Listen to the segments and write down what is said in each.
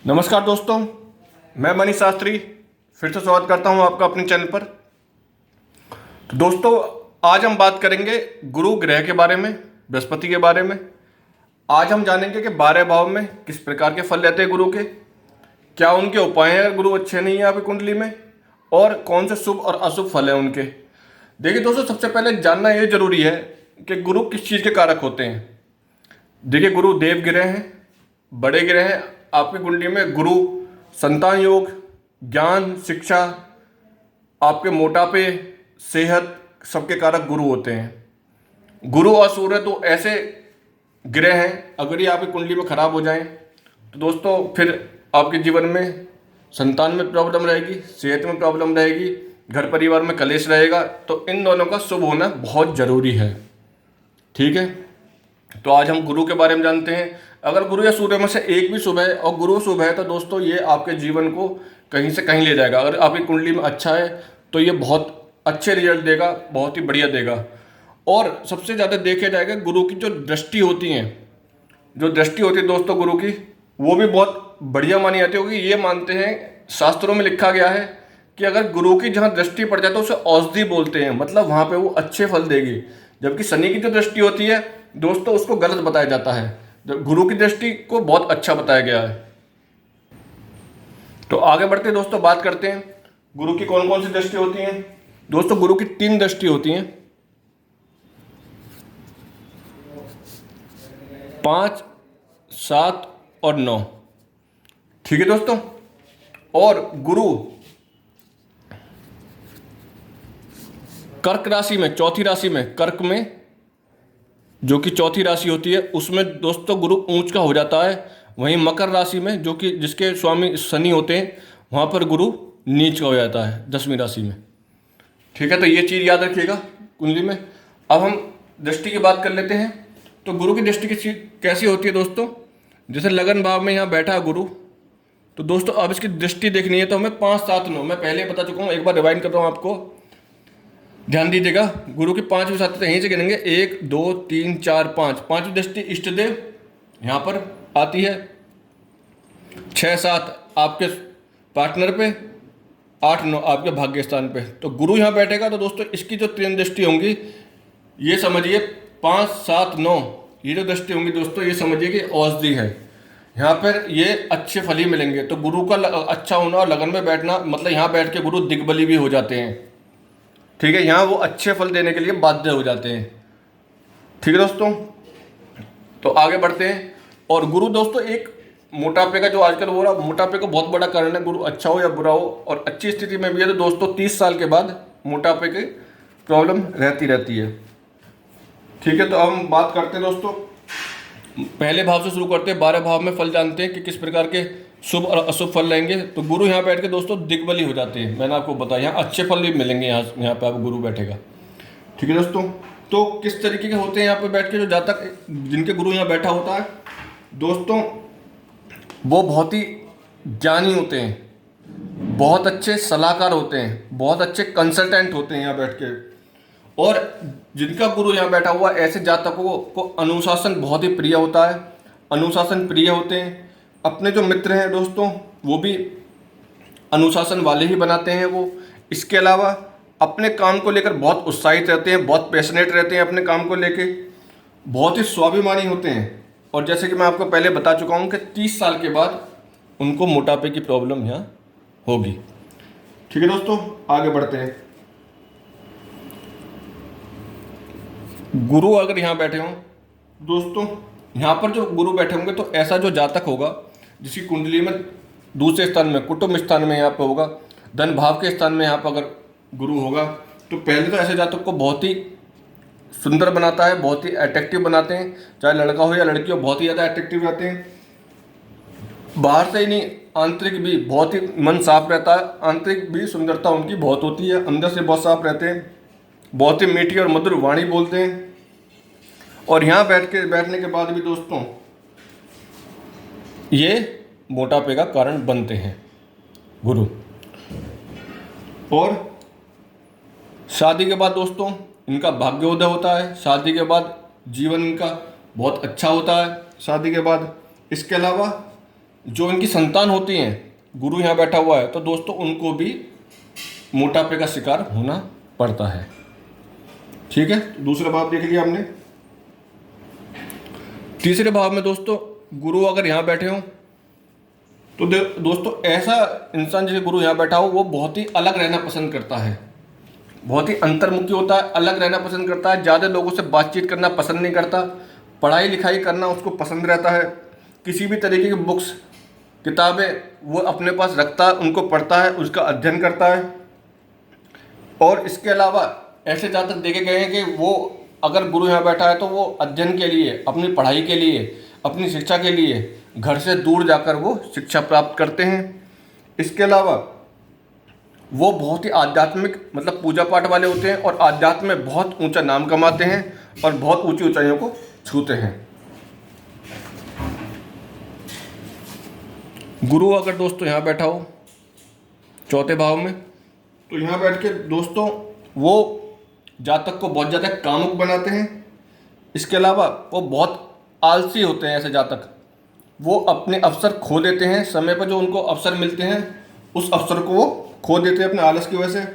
नमस्कार दोस्तों, मैं मनीष शास्त्री फिर से स्वागत करता हूं आपका अपने चैनल पर। तो दोस्तों, आज हम बात करेंगे गुरु ग्रह के बारे में, बृहस्पति के बारे में। आज हम जानेंगे कि 12 भाव में किस प्रकार के फल रहते हैं गुरु के, क्या उनके उपाय हैं अगर गुरु अच्छे नहीं है आपकी कुंडली में, और कौन से शुभ और अशुभ फल हैं उनके। देखिए दोस्तों, सबसे पहले जानना ये जरूरी है कि गुरु किस चीज़ के कारक होते हैं। देखिए, गुरु देव ग्रह हैं, बड़े ग्रह हैं। आपकी कुंडली में गुरु संतान योग, ज्ञान, शिक्षा, आपके मोटापे, सेहत, सबके कारक गुरु होते हैं। गुरु और सूर्य तो ऐसे ग्रह हैं, अगर ये आपकी कुंडली में खराब हो जाएं तो दोस्तों फिर आपके जीवन में संतान में प्रॉब्लम रहेगी, सेहत में प्रॉब्लम रहेगी, घर परिवार में कलेश रहेगा। तो इन दोनों का शुभ होना बहुत ज़रूरी है। ठीक है, तो आज हम गुरु के बारे में जानते हैं। अगर गुरु या सूर्य में से एक भी शुभ है और गुरु शुभ है तो दोस्तों ये आपके जीवन को कहीं से कहीं ले जाएगा। अगर आपकी कुंडली में अच्छा है तो ये बहुत अच्छे रिजल्ट देगा, बहुत ही बढ़िया देगा। और सबसे ज़्यादा देखा जाएगा गुरु की जो दृष्टि होती है, दोस्तों गुरु की, वो भी बहुत बढ़िया मानी जाती है। क्योंकि ये मानते हैं, शास्त्रों में लिखा गया है कि अगर गुरु की जहाँ दृष्टि पड़ जाए तो उसे औषधि बोलते हैं, मतलब वहाँ पे वो अच्छे फल देगी। जबकि शनि की जो दृष्टि होती है दोस्तों, उसको गलत बताया जाता है। गुरु की दृष्टि को बहुत अच्छा बताया गया है। तो आगे बढ़ते हैं दोस्तों, बात करते हैं गुरु की कौन कौन सी दृष्टि होती हैं। दोस्तों, गुरु की 3 दृष्टि होती हैं, 5, 7 और 9। ठीक है दोस्तों, और गुरु कर्क राशि में, चौथी राशि में, कर्क में जो कि चौथी राशि होती है, उसमें दोस्तों गुरु ऊंच का हो जाता है। वहीं मकर राशि में, जो कि जिसके स्वामी शनि होते हैं, वहाँ पर गुरु नीच का हो जाता है 10वीं राशि में। ठीक है, तो ये चीज़ याद रखिएगा कुंडली में। अब हम दृष्टि की बात कर लेते हैं। तो गुरु की दृष्टि कैसी होती है दोस्तों, जैसे लगन भाव में यहाँ बैठा है गुरु, तो दोस्तों अब इसकी दृष्टि देखनी है तो हमें 5, 7, 9, मैं पहले बता चुका हूँ, एक बार रिवाइंड कर रहा हूँ आपको, ध्यान दीजिएगा। गुरु की 5वीं साथ यहीं से गिनेंगे, 1, 2, 3, 4, 5। 5वीं दृष्टि इष्ट देव यहाँ पर आती है, 6, 7 आपके पार्टनर पे, 8, 9 आपके भाग्य स्थान पे। तो गुरु यहाँ बैठेगा तो दोस्तों इसकी जो 3 दृष्टि होंगी, ये समझिए 5, 7, 9, ये जो दृष्टि होंगी दोस्तों, ये समझिए कि औषधि है। यहाँ पर ये अच्छे फल ही मिलेंगे। तो गुरु का अच्छा होना और लगन में बैठना, मतलब यहाँ बैठ के गुरु दिग्बली भी हो जाते हैं। ठीक है, यहाँ वो अच्छे फल देने के लिए बाध्य हो जाते हैं। ठीक है दोस्तों, तो आगे बढ़ते हैं। और गुरु दोस्तों एक मोटापे का, जो आजकल हो रहा, मोटापे का बहुत बड़ा कारण है। गुरु अच्छा हो या बुरा हो, और अच्छी स्थिति में भी है तो दोस्तों 30 साल के बाद मोटापे की प्रॉब्लम रहती है। ठीक है, तो अब हम बात करते हैं दोस्तों, पहले भाव से शुरू करते हैं। 12 भाव में फल जानते हैं कि किस प्रकार के शुभ और अशुभ फल रहेंगे। तो गुरु यहाँ बैठ के दोस्तों दिग्बली हो जाते हैं। मैंने आपको बताया, यहाँ अच्छे फल भी मिलेंगे, यहाँ पे आपको गुरु बैठेगा। ठीक है दोस्तों, तो किस तरीके के होते हैं यहाँ पे बैठ के जो जातक, जिनके गुरु यहाँ बैठा होता है दोस्तों, वो बहुत ही ज्ञानी होते हैं, बहुत अच्छे सलाहकार होते हैं, बहुत अच्छे कंसल्टेंट होते हैं यहाँ बैठ के। और जिनका गुरु यहाँ बैठा हुआ, ऐसे जातकों को अनुशासन बहुत ही प्रिय होता है, अनुशासन प्रिय होते हैं। अपने जो मित्र हैं दोस्तों, वो भी अनुशासन वाले ही बनाते हैं वो। इसके अलावा अपने काम को लेकर बहुत उत्साहित रहते हैं, बहुत पैशनेट रहते हैं अपने काम को लेके, बहुत ही स्वाभिमानी होते हैं। और जैसे कि मैं आपको पहले बता चुका हूँ कि 30 साल के बाद उनको मोटापे की प्रॉब्लम यहाँ होगी। ठीक है दोस्तों, आगे बढ़ते हैं। गुरु अगर यहाँ बैठे हों दोस्तों, यहाँ पर जो गुरु बैठे होंगे तो ऐसा जो जातक होगा जिसकी कुंडली में दूसरे स्थान में, कुटुंब स्थान में यहाँ पर होगा, धन भाव के स्थान में यहाँ पर अगर गुरु होगा, तो पहले तो ऐसे जातक को बहुत ही सुंदर बनाता है, बहुत ही अट्रैक्टिव बनाते हैं। चाहे लड़का हो या लड़की हो, बहुत ही ज़्यादा अट्रैक्टिव रहते हैं। बाहर से ही नहीं, आंतरिक भी बहुत ही मन साफ रहता है, आंतरिक भी सुंदरता उनकी बहुत होती है, अंदर से बहुत साफ रहते हैं, बहुत ही मीठी और मधुर वाणी बोलते हैं। और यहाँ बैठने के बाद भी दोस्तों ये मोटापे का कारण बनते हैं गुरु। और शादी के बाद दोस्तों इनका भाग्योदय होता है, शादी के बाद जीवन इनका बहुत अच्छा होता है शादी के बाद। इसके अलावा जो इनकी संतान होती हैं, गुरु यहाँ बैठा हुआ है, तो दोस्तों उनको भी मोटापे का शिकार होना पड़ता है। ठीक है, दूसरा भाव देख लिया हमने। तीसरे भाव में दोस्तों गुरु अगर यहाँ बैठे हों तो दोस्तों ऐसा इंसान जैसे गुरु यहाँ बैठा हो वो बहुत ही अलग रहना पसंद करता है, बहुत ही अंतर्मुखी होता है, अलग रहना पसंद करता है, ज़्यादा लोगों से बातचीत करना पसंद नहीं करता, पढ़ाई लिखाई करना उसको पसंद रहता है। किसी भी तरीके की बुक्स किताबें वो अपने पास रखता है, उनको पढ़ता है, उसका अध्ययन करता है। और इसके अलावा ऐसे जातक देखे गए हैं कि वो अगर गुरु यहाँ बैठा है तो वो अध्ययन के लिए, अपनी पढ़ाई के लिए, अपनी शिक्षा के लिए घर से दूर जाकर वो शिक्षा प्राप्त करते हैं। इसके अलावा वो बहुत ही आध्यात्मिक मतलब पूजा पाठ वाले होते हैं और आध्यात्म में बहुत ऊंचा नाम कमाते हैं और बहुत ऊंची ऊंचाइयों को छूते हैं। गुरु अगर दोस्तों यहाँ बैठा हो चौथे भाव में, तो यहाँ बैठ के दोस्तों वो जातक को बहुत ज़्यादा कामुक बनाते हैं। इसके अलावा वो बहुत आलसी होते हैं। ऐसे जातक वो अपने अवसर खो देते हैं, समय पर जो उनको अवसर मिलते हैं उस अवसर को वो खो देते हैं अपने आलस की वजह से।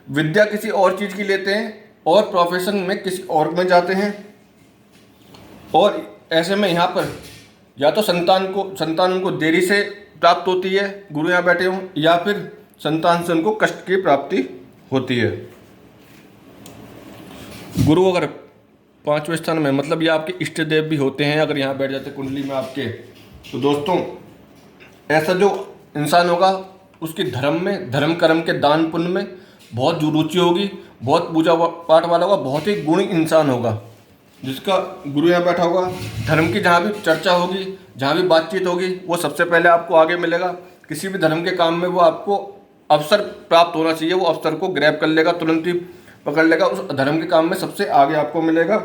विद्या किसी और चीज़ की लेते हैं और प्रोफेशन में किसी और में जाते हैं। और ऐसे में यहाँ पर या तो संतान उनको देरी से प्राप्त होती है, गुरु यहाँ बैठे हों, या फिर संतान से उनको कष्ट की प्राप्ति होती है। गुरु अगर पांचवें स्थान में मतलब ये आपके इष्ट देव भी होते हैं, अगर यहाँ बैठ जाते कुंडली में आपके, तो दोस्तों ऐसा जो इंसान होगा उसकी धर्म में, धर्म कर्म के दान पुण्य में बहुत रुचि होगी, बहुत पूजा पाठ वाला होगा, बहुत ही गुणी इंसान होगा जिसका गुरु यहाँ बैठा होगा। धर्म की जहाँ भी चर्चा होगी, जहाँ भी बातचीत होगी, वो सबसे पहले आपको आगे मिलेगा। किसी भी धर्म के काम में वो आपको अवसर प्राप्त होना चाहिए, वो अवसर को ग्रैब कर लेगा, तुरंत ही पकड़ लेगा, उस धर्म के काम में सबसे आगे आपको मिलेगा।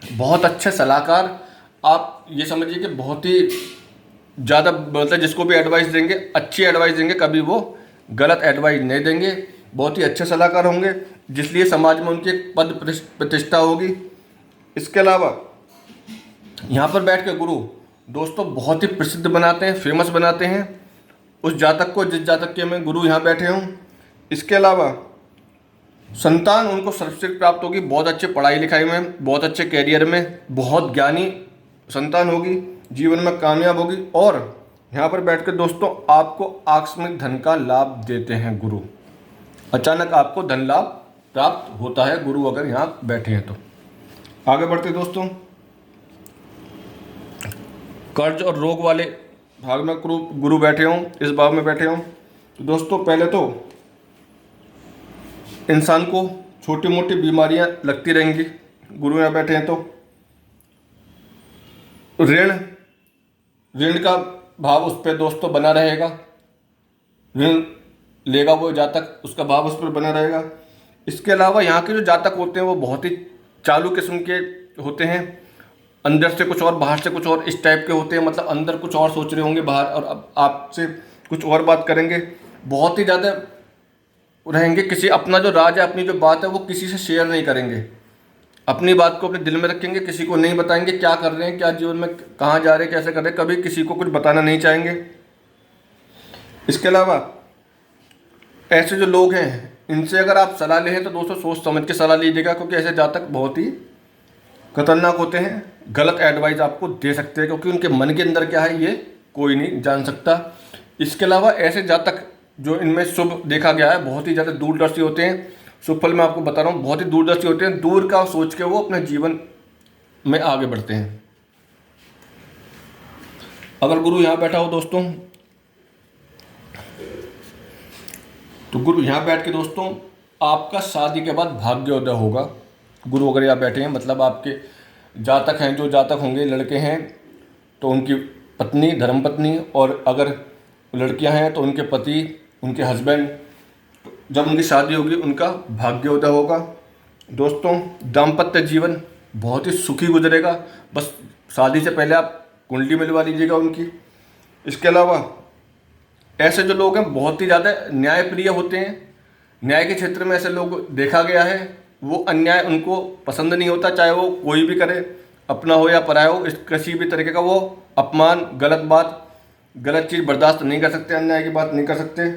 बहुत अच्छे सलाहकार, आप ये समझिए कि बहुत ही ज़्यादा मतलब जिसको भी एडवाइस देंगे अच्छी एडवाइस देंगे, कभी वो गलत एडवाइस नहीं देंगे। बहुत ही अच्छे सलाहकार होंगे जिसलिए समाज में उनकी एक पद प्रतिष्ठा होगी। इसके अलावा यहाँ पर बैठ के गुरु दोस्तों बहुत ही प्रसिद्ध बनाते हैं, फेमस बनाते हैं उस जातक को जिस जातक के में गुरु यहाँ बैठे हों। इसके अलावा संतान उनको सर्वश्रेष्ठ प्राप्त होगी, बहुत अच्छे पढ़ाई लिखाई में, बहुत अच्छे कैरियर में, बहुत ज्ञानी संतान होगी, जीवन में कामयाब होगी। और यहाँ पर बैठ कर दोस्तों आपको आकस्मिक धन का लाभ देते हैं गुरु, अचानक आपको धन लाभ प्राप्त होता है गुरु अगर यहाँ बैठे हैं तो। आगे बढ़ते दोस्तों, कर्ज और रोग वाले भाग में गुरु बैठे हों, इस भाव में बैठे हों, तो दोस्तों पहले तो इंसान को छोटी मोटी बीमारियां लगती रहेंगी। गुरु यहाँ बैठे हैं तो ऋण का भाव उस पर दोस्तों बना रहेगा, ऋण लेगा वो जातक, उसका भाव उस पर बना रहेगा। इसके अलावा यहाँ के जो जातक होते हैं वो बहुत ही चालू किस्म के होते हैं, अंदर से कुछ और बाहर से कुछ और इस टाइप के होते हैं, मतलब अंदर कुछ और सोच रहे होंगे, बाहर और अब आपसे कुछ और बात करेंगे, बहुत ही ज़्यादा रहेंगे। किसी अपना जो राज है, अपनी जो बात है वो किसी से शेयर नहीं करेंगे, अपनी बात को अपने दिल में रखेंगे, किसी को नहीं बताएंगे क्या कर रहे हैं, क्या जीवन में कहाँ जा रहे हैं, कैसे कर रहे हैं, कभी किसी को कुछ बताना नहीं चाहेंगे। इसके अलावा ऐसे जो लोग हैं इनसे अगर आप सलाह लें तो दोस्तों सोच समझ के सलाह लीजिएगा, क्योंकि ऐसे जातक बहुत ही खतरनाक होते हैं, गलत एडवाइस आपको दे सकते हैं, क्योंकि उनके मन के अंदर क्या है ये कोई नहीं जान सकता। इसके अलावा ऐसे जातक जो इनमें शुभ देखा गया है बहुत ही ज़्यादा दूरदर्शी होते हैं। शुभ फल मैं आपको बता रहा हूँ, बहुत ही दूरदर्शी होते हैं, दूर का सोच के वो अपने जीवन में आगे बढ़ते हैं। अगर गुरु यहाँ बैठा हो दोस्तों, तो गुरु यहाँ बैठ के दोस्तों आपका शादी के बाद भाग्योदय होगा। गुरु अगर यहाँ बैठे हैं मतलब आपके जातक हैं, जो जातक होंगे लड़के हैं तो उनकी पत्नी, धर्मपत्नी, और अगर लड़कियां हैं तो उनके पति, उनके हस्बैंड, जब उनकी शादी होगी उनका भाग्योदय होगा। दोस्तों दाम्पत्य जीवन बहुत ही सुखी गुजरेगा, बस शादी से पहले आप कुंडली मिलवा लीजिएगा उनकी। इसके अलावा ऐसे जो लोग हैं बहुत ही ज़्यादा न्यायप्रिय होते हैं, न्याय के क्षेत्र में ऐसे लोग देखा गया है, वो अन्याय उनको पसंद नहीं होता, चाहे वो कोई भी करे, अपना हो या पराया हो, इस किसी भी तरीके का वो अपमान, गलत बात गलत चीज़ बर्दाश्त नहीं कर सकते, अन्याय की बात नहीं कर सकते।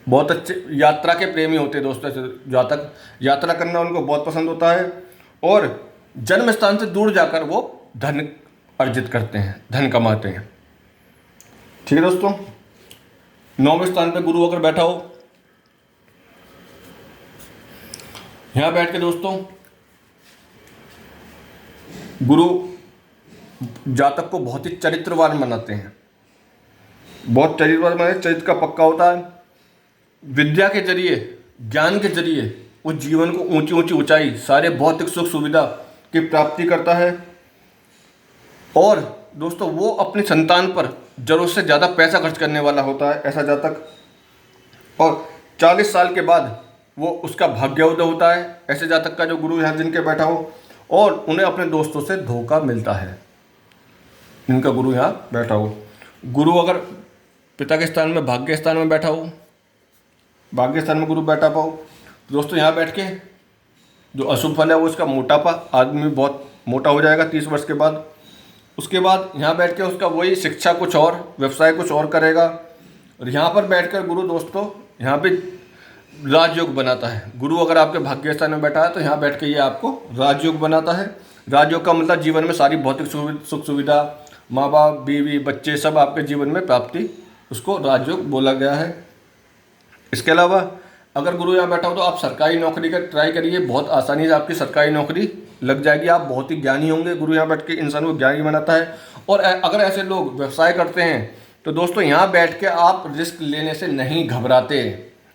बहुत अच्छे यात्रा के प्रेमी होते हैं दोस्तों, जातक यात्रा करना उनको बहुत पसंद होता है, और जन्म स्थान से दूर जाकर वो धन अर्जित करते हैं, धन कमाते हैं। ठीक है दोस्तों, 9वें स्थान पे गुरु अगर बैठा हो, यहां बैठ के दोस्तों गुरु जातक को बहुत ही चरित्रवान बनाते हैं, बहुत चरित्रवान बनाते, चरित्र का पक्का होता है। विद्या के जरिए, ज्ञान के जरिए वो जीवन को ऊंची ऊंची ऊंचाई, सारे भौतिक सुख सुविधा की प्राप्ति करता है। और दोस्तों वो अपनी संतान पर जरूरत से ज़्यादा पैसा खर्च करने वाला होता है ऐसा जातक, और 40 साल के बाद वो उसका भाग्योदय होता है ऐसे जातक का, जो गुरु यहाँ जिनके बैठा हो, और उन्हें अपने दोस्तों से धोखा मिलता है जिनका गुरु यहाँ बैठा हो। गुरु अगर पिता के स्थान में, भाग्य स्थान में बैठा हो, भाग्य स्थान में गुरु बैठा पाओ, तो दोस्तों यहाँ बैठ के जो अशुभ फल है वो इसका मोटापा, आदमी बहुत मोटा हो जाएगा 30 वर्ष के बाद। उसके बाद यहाँ बैठ के उसका वही शिक्षा कुछ और, व्यवसाय कुछ और करेगा। और यहाँ पर बैठकर गुरु दोस्तों यहाँ पे राजयोग बनाता है। गुरु अगर आपके भाग्य स्थान में बैठा है तो यहाँ बैठ के ये आपको राजयोग बनाता है। राजयोग का मतलब जीवन में सारी भौतिक सुख सुविधा, माँ बाप, बीवी, बच्चे, सब आपके जीवन में प्राप्ति, उसको राजयोग बोला गया है। इसके अलावा अगर गुरु यहाँ बैठा हो तो आप सरकारी नौकरी का ट्राई करिए, बहुत आसानी से आपकी सरकारी नौकरी लग जाएगी। आप बहुत ही ज्ञानी होंगे, गुरु यहाँ बैठ के इंसान को ज्ञानी बनाता है। और अगर ऐसे लोग व्यवसाय करते हैं तो दोस्तों यहाँ बैठ के आप रिस्क लेने से नहीं घबराते।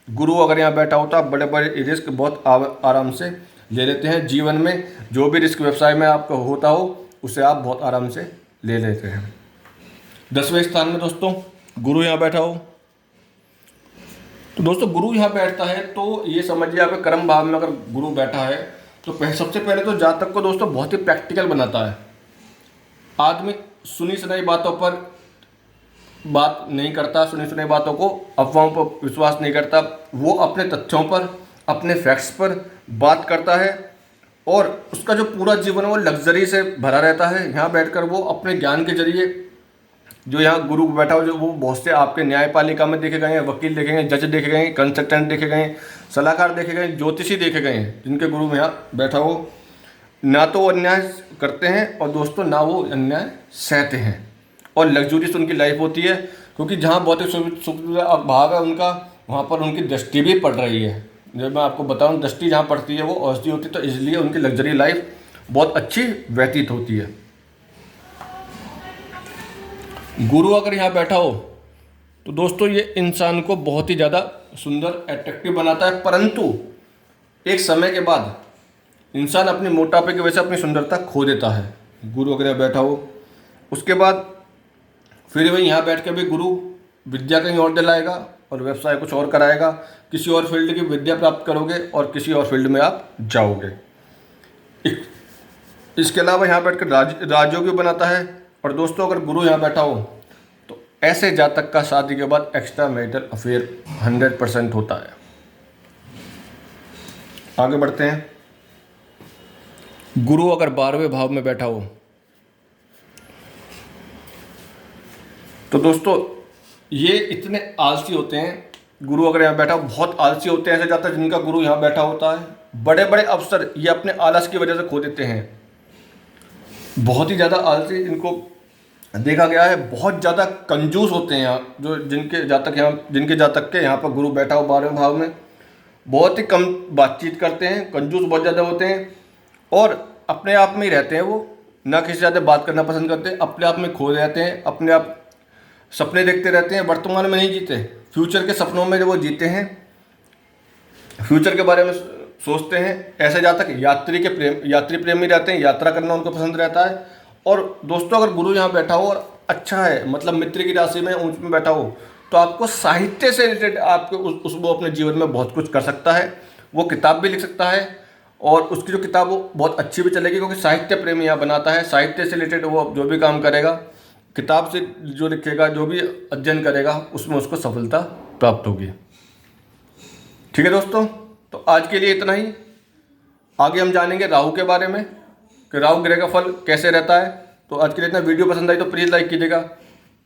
गुरु अगर यहाँ बैठा हो तो आप बड़े बड़े रिस्क बहुत आराम से ले लेते हैं। जीवन में जो भी रिस्क व्यवसाय में आपका होता हो उसे आप बहुत आराम से ले लेते हैं। 10वें स्थान में दोस्तों गुरु यहाँ बैठा हो, तो दोस्तों गुरु यहाँ बैठता है तो ये समझिए आपके कर्म भाव में अगर गुरु बैठा है तो सबसे पहले तो जातक को दोस्तों बहुत ही प्रैक्टिकल बनाता है। आदमी सुनी सुनाई बातों पर बात नहीं करता, सुनी सुनाई बातों को, अफवाहों पर विश्वास नहीं करता। वो अपने तथ्यों पर, अपने फैक्ट्स पर बात करता है, और उसका जो पूरा जीवन है वो लग्जरी से भरा रहता है। यहाँ बैठकर वो अपने ज्ञान के जरिए, जो यहाँ गुरु बैठा हो, जो वो बहुत से आपके न्यायपालिका में देखे गए हैं, वकील देखे गए, जज देखे गए, कंसल्टेंट देखे गए, सलाहकार देखे गए, ज्योतिषी देखे गए हैं, जिनके गुरु में यहाँ बैठा हो, ना तो वो अन्याय करते हैं और दोस्तों ना वो अन्याय सहते हैं, और लग्जूरियस उनकी लाइफ होती है। क्योंकि जहाँ भौतिक सुख भाव है उनका, वहाँ पर उनकी दृष्टि भी पड़ रही है। जब मैं आपको बताऊँ, दृष्टि जहाँ पड़ती है वो औषधि होती है, तो इसलिए उनकी लग्जरी लाइफ बहुत अच्छी व्यतीत होती है। गुरु अगर यहाँ बैठा हो तो दोस्तों ये इंसान को बहुत ही ज़्यादा सुंदर, अट्रैक्टिव बनाता है, परंतु एक समय के बाद इंसान अपने मोटापे की वजह से अपनी सुंदरता खो देता है। गुरु अगर यहाँ बैठा हो, उसके बाद फिर वही यहाँ बैठ के भी गुरु विद्या कहीं और दिलाएगा और व्यवसाय कुछ और कराएगा। किसी और फील्ड की विद्या प्राप्त करोगे और किसी और फील्ड में आप जाओगे। इसके अलावा यहाँ बैठ कर राजयोग भी बनाता है। और दोस्तों अगर गुरु यहाँ बैठा हो तो ऐसे जातक का शादी के बाद एक्स्ट्रा मैरिटल अफेयर 100% होता है। आगे बढ़ते हैं। गुरु अगर 12वें भाव में बैठा हो तो दोस्तों ये इतने आलसी होते हैं। गुरु अगर यहाँ बैठा हो, बहुत आलसी होते हैं ऐसे जातक जिनका गुरु यहाँ बैठा होता है। बड़े बड़े अवसर ये अपने आलस की वजह से खो देते हैं। बहुत ही ज़्यादा आलसी इनको देखा गया है। बहुत ज़्यादा कंजूस होते हैं यहाँ, जो जिनके जातक के यहाँ पर गुरु बैठा हो 12वें भाव में। बहुत ही कम बातचीत करते हैं, कंजूस बहुत ज़्यादा होते हैं, और अपने आप में ही रहते हैं। वो ना किसी ज़्यादा बात करना पसंद करते, अपने आप में खो रहते हैं, अपने आप सपने देखते रहते हैं, वर्तमान में नहीं जीते। फ्यूचर के सपनों में जो वो जीते हैं, फ्यूचर के बारे में सोचते हैं। ऐसे जातक यात्री प्रेमी रहते हैं, यात्रा करना उनको पसंद रहता है। और दोस्तों अगर गुरु यहाँ बैठा हो और अच्छा है, मतलब मित्र की राशि में ऊंच में बैठा हो, तो आपको साहित्य से रिलेटेड आपको वो अपने जीवन में बहुत कुछ कर सकता है। वो किताब भी लिख सकता है, और उसकी जो किताब वो बहुत अच्छी भी चलेगी, क्योंकि साहित्य प्रेमी यहाँ बनाता है। साहित्य से रिलेटेड वो जो भी काम करेगा, किताब से जो लिखेगा, जो भी अध्ययन करेगा, उसमें उसको सफलता प्राप्त होगी। ठीक है दोस्तों, तो आज के लिए इतना ही। आगे हम जानेंगे राहु के बारे में कि राहु ग्रह का फल कैसे रहता है। तो आज के लिए इतना। वीडियो पसंद आई तो प्लीज़ लाइक कीजिएगा,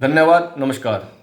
धन्यवाद, नमस्कार।